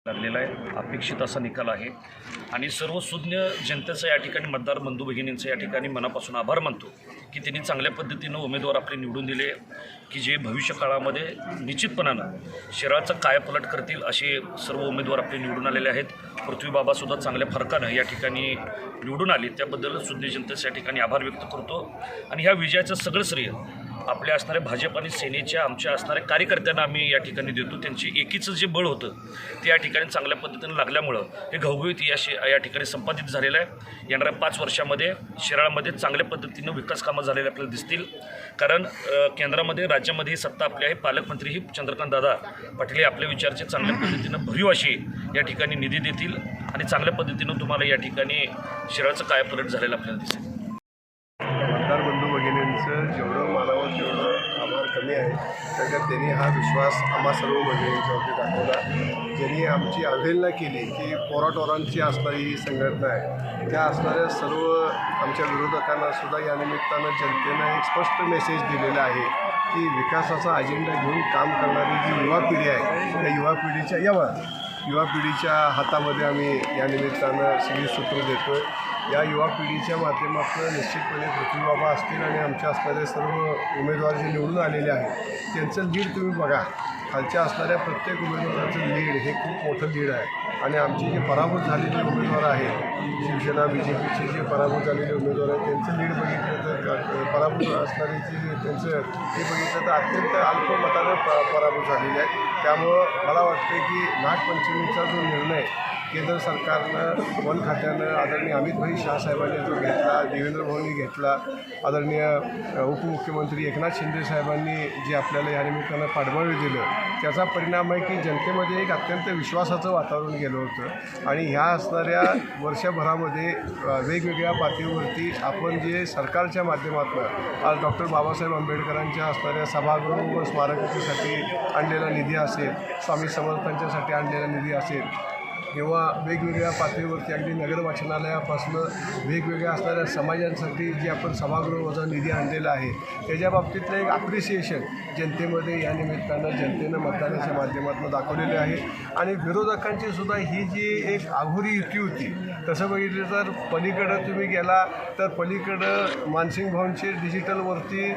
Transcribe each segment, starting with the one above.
लागलेला आहे। अपेक्षित असा निकाल आहे आणि सर्व सुज्ञ जनतेचं या ठिकाणी मतदार बंधू भगिनींचं या ठिकाणी मनापासून आभार मानतो की त्यांनी चांगल्या पद्धतीनं उमेदवार आपले निवडून दिले की जे भविष्य काळामध्ये निश्चितपणानं शहराचं कायापालट करतील असे सर्व उमेदवार आपले निवडून आलेले आहेत। पृथ्वीबाबासुद्धा चांगल्या फरकानं या ठिकाणी निवडून आले, त्याबद्दल सुज्ञ जनतेचं या ठिकाणी आभार व्यक्त करतो आणि ह्या विजयाचं सगळं श्रेय आपल्या असणाऱ्या भाजप आणि सेनेच्या आमच्या असणाऱ्या कार्यकर्त्यांना आम्ही या ठिकाणी देतो। त्यांची एकीचं जे बळ होतं ते या ठिकाणी चांगल्या पद्धतीनं लागल्यामुळं हे घवघवीत या ठिकाणी संपादित झालेलं आहे। येणाऱ्या 5 वर्षामध्ये शिराळामध्ये चांगल्या पद्धतीनं विकास कामं झालेले आपल्याला दिसतील, कारण केंद्रामध्ये राज्यामध्ये सत्ता आपली आहे। पालकमंत्री ही चंद्रकांत दादा पाटील हे आपल्या विचारचे चांगल्या पद्धतीनं भरीव अशी या ठिकाणी निधी देतील आणि चांगल्या पद्धतीनं तुम्हाला या ठिकाणी शिराळाचं कायापालट झालेलं आपल्याला दिसेल। मतदार बंधू भगिनींचं जेवढं मानावं तेवढं आभार कमी आहे, कारण त्यांनी हा विश्वास आम्हा सर्व भगिनींच्यावरती दाखवला। ज्यांनी आमची अवहेलना केली की पोराटोरांची असणारी ही संघटना आहे, त्या असणाऱ्या सर्व आमच्या विरोधकांना सुद्धा या निमित्तानं जनतेनं एक स्पष्ट मेसेज दिलेला आहे की विकासाचा अजेंडा घेऊन काम करणारी जी युवा पिढी आहे, त्या युवा पिढीच्या हातामध्ये आम्ही या निमित्तानं सगळी सूत्र देतो आहे। या युवा पिढीच्या माध्यमातून निश्चितपणे पृथ्वीबाबा असतील आणि आमच्या असणारे सर्व उमेदवार जे निवडून आलेले आहेत त्यांचं लीड तुम्ही बघा। खालच्या असणाऱ्या प्रत्येक उमेदवाराचं लीड हे खूप मोठं लीड आहे आणि आमचे जे पराभूत झालेले उमेदवार आहेत, शिवसेना BJPचे जे पराभूत झालेले उमेदवार आहेत त्यांचं लीड बघितलं तर पराभूत असणारे जे त्यांचं ते बघितलं तर अत्यंत अल्प मताने पराभूत झालेले आहेत। त्यामुळं मला वाटतं की नागपंचमीचा जो निर्णय केंद्र सरकारनं वन खात्यानं आदरणीय अमितभाई शाह साहेबांनी जो घेतला, देवेंद्र भाऊंनी घेतला, आदरणीय उपमुख्यमंत्री एकनाथ शिंदे साहेबांनी जे आपल्याला या निमित्तानं पाठबळ दिलं, त्याचा परिणाम आहे की जनतेमध्ये एक अत्यंत विश्वासाचं वातावरण गेलं होतं आणि ह्या असणाऱ्या वर्षभरामध्ये वेगवेगळ्या पातळीवरती आपण जे सरकारच्या माध्यमातून आज डॉक्टर बाबासाहेब आंबेडकरांच्या असणाऱ्या सभागृह व स्मारकासाठी आणलेला निधी असेल, स्वामी समर्थांच्यासाठी आणलेला निधी असेल किंवा वेगवेगळ्या पातळीवरती अगदी नगर वाचनालयापासून वेगवेगळ्या असणाऱ्या समाजांसाठी जे आपण सभागृहाचा निधी आणलेला आहे, त्याच्या बाबतीतलं एक अप्रिसिएशन जनतेमध्ये या निमित्तानं जनतेनं मतदानाच्या माध्यमातून दाखवलेले आहे। आणि विरोधकांची सुद्धा ही जी एक आघोरी युती होती, तसं बघितलं तर पलीकडं तुम्ही गेला तर पलीकडं मानसिंग भाऊंचे डिजिटलवरती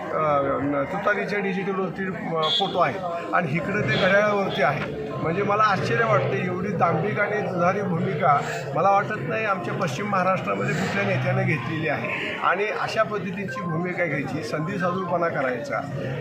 तुतारीच्या डिजिटलवरती फोटो आहे आणि इकडं ते घड्याळावरती आहे। म्हणजे मला आश्चर्य वाटते, एवढी दांभिक आणि दुधारी भूमिका मला वाटत नाही आमच्या पश्चिम महाराष्ट्रामध्ये कुठल्या नेत्याने घेतलेली आहे आणि अशा पद्धतीची भूमिका घ्यायची, संधी साधूपणा करायचा।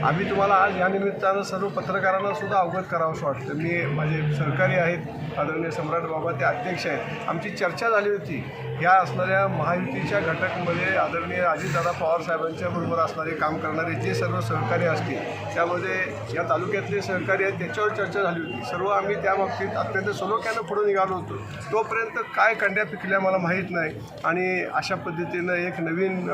आम्ही तुम्हाला आज या निमित्तानं सर्व पत्रकारांना सुद्धा अवगत करावंसं वाटतं। मी माझे सहकारी आहेत आदरणीय सम्राट बाबा, ते अध्यक्ष आहेत, आमची चर्चा झाली होती ह्या असणाऱ्या महायुतीच्या घटकमध्ये आदरणीय अजितदादा पवार साहेबांच्या बरोबर असणारे काम करणारे जे सर्व सहकारी असतील, त्यामध्ये या तालुक्यातले सहकारी आहेत त्याच्यावर चर्चा झाली होती। सर्व आम्ही त्या बाबतीत अत्यंत सलोख्यानं पुढे निघालो होतो। तोपर्यंत काय कंड्या पिकल्या मला माहीत नाही आणि अशा पद्धतीनं एक नवीन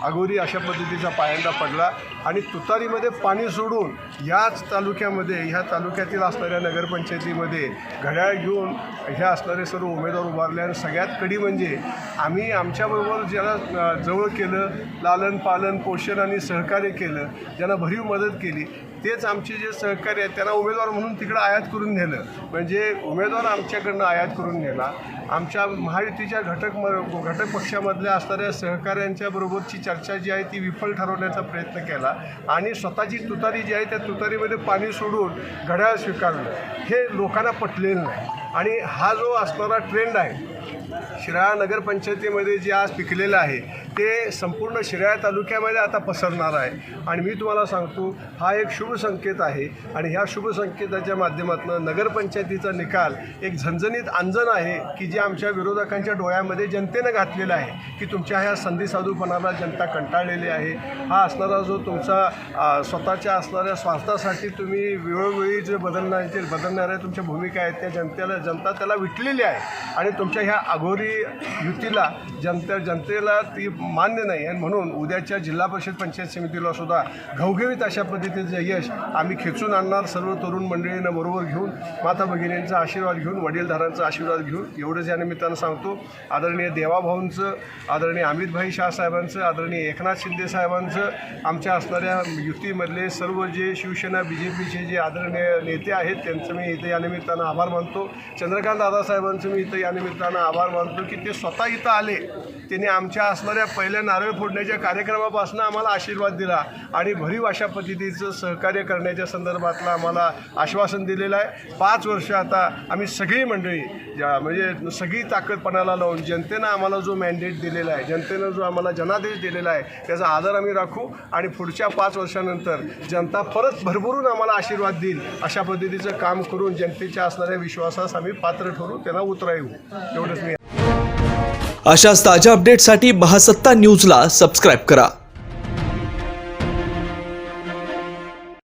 अघोरी अशा पद्धतीचा पायंडा पडला आणि तुतारीमध्ये पाणी सोडून ह्याच तालुक्यामध्ये, ह्या तालुक्यातील असणाऱ्या नगरपंचायतीमध्ये घड्याळ घेऊन ह्या असणारे सर्व उमेदवार उभारले आणि सगळ्यात कडी म्हणजे आम्ही आमच्याबरोबर ज्याला जवळ केलं, लालन पालन पोषण आणि सहकार्य केलं, ज्यांना भरीव मदत केली, तेच आमचे जे सहकारी आहेत त्यांना उमेदवार म्हणून तिकडं आयात करून नेलं। म्हणजे उमेदवार आमच्याकडनं आयात करून नेला। आमच्या महायुतीच्या घटक पक्षामधल्या असणाऱ्या सहकाऱ्यांच्या बरोबरची चर्चा जी आहे ती विफल ठरवण्याचा प्रयत्न केला आणि स्वतःची तुतारी जी आहे त्या तुतारीमध्ये पाणी सोडून घड्याळ स्वीकारलं, हे लोकांना पटलेलं नाही। आणि हा जो असणारा ट्रेंड आहे शिराळा नगरपंचायतीमध्ये जे आज पिकलेलं आहे ते संपूर्ण शिराळा तालुक्यामध्ये आता पसरणार आहे आणि मी तुम्हाला सांगतो हा एक शुभ संकेत आहे आणि ह्या शुभ संकेताच्या माध्यमातून नगरपंचायतीचा निकाल एक झणझणीत अंजन आहे की जे आमच्या विरोधकांच्या डोळ्यामध्ये जनतेनं घातलेलं आहे की तुमच्या ह्या संधी साधूपणाला जनता कंटाळलेली आहे। हा असणारा जो तुमचा स्वतःच्या असणाऱ्या स्वार्थासाठी तुम्ही वेळोवेळी जे बदलणाऱ्या तुमच्या भूमिका आहेत त्या जनता त्याला विटलेली आहे आणि तुमच्या ह्या अघोरी युतीला जनतेला ती मान्य नाही आणि म्हणून उद्याच्या जिल्हा परिषद पंचायत समितीला सुद्धा घवघवीत अशा पद्धतीचं यश आम्ही खेचून आणणार. सर्व तरुण मंडळींना बरोबर घेऊन माता भगिनींचा आशीर्वाद घेऊन वडीलधारांचा आशीर्वाद घेऊन एवढंच या निमित्तानं सांगतो. आदरणीय देवाभाऊंचं, आदरणीय अमितभाई शाह साहेबांचं, आदरणीय एकनाथ शिंदे साहेबांचं, आमच्या असणाऱ्या युतीमधले सर्व जे शिवसेना BJPचे जे आदरणीय नेते आहेत त्यांचं मी इथं या निमित्तानं आभार मानतो. चंद्रकांत दादासाहेबांचं मी इथं या निमित्तानं आभार मानतो की ते स्वतः इथं आले. त्यांनी आमच्या असणाऱ्या पहिल्या नारळ फोडण्याच्या कार्यक्रमापासून आम्हाला आशीर्वाद दिला आणि भरीव अशा पद्धतीचं सहकार्य करण्याच्या संदर्भातलं आम्हाला आश्वासन दिलेलं आहे. 5 वर्ष आता आम्ही सगळी मंडळी म्हणजे सगळी ताकदपणाला लावून जनतेनं आम्हाला जो मॅन्डेट दिलेला आहे, जनतेनं जो आम्हाला जनादेश दिलेला आहे त्याचा आदर आम्ही राखू आणि पुढच्या 5 वर्षानंतर जनता परत भरभरून आम्हाला आशीर्वाद देईल अशा पद्धतीचं काम करून जनतेच्या असणाऱ्या विश्वासास आम्ही पात्र ठरू, त्यांना उतरावू. एवढंच मी. अशाच ताज्या अपडेटसाठी महासत्ता न्यूजला सबस्क्राईब करा.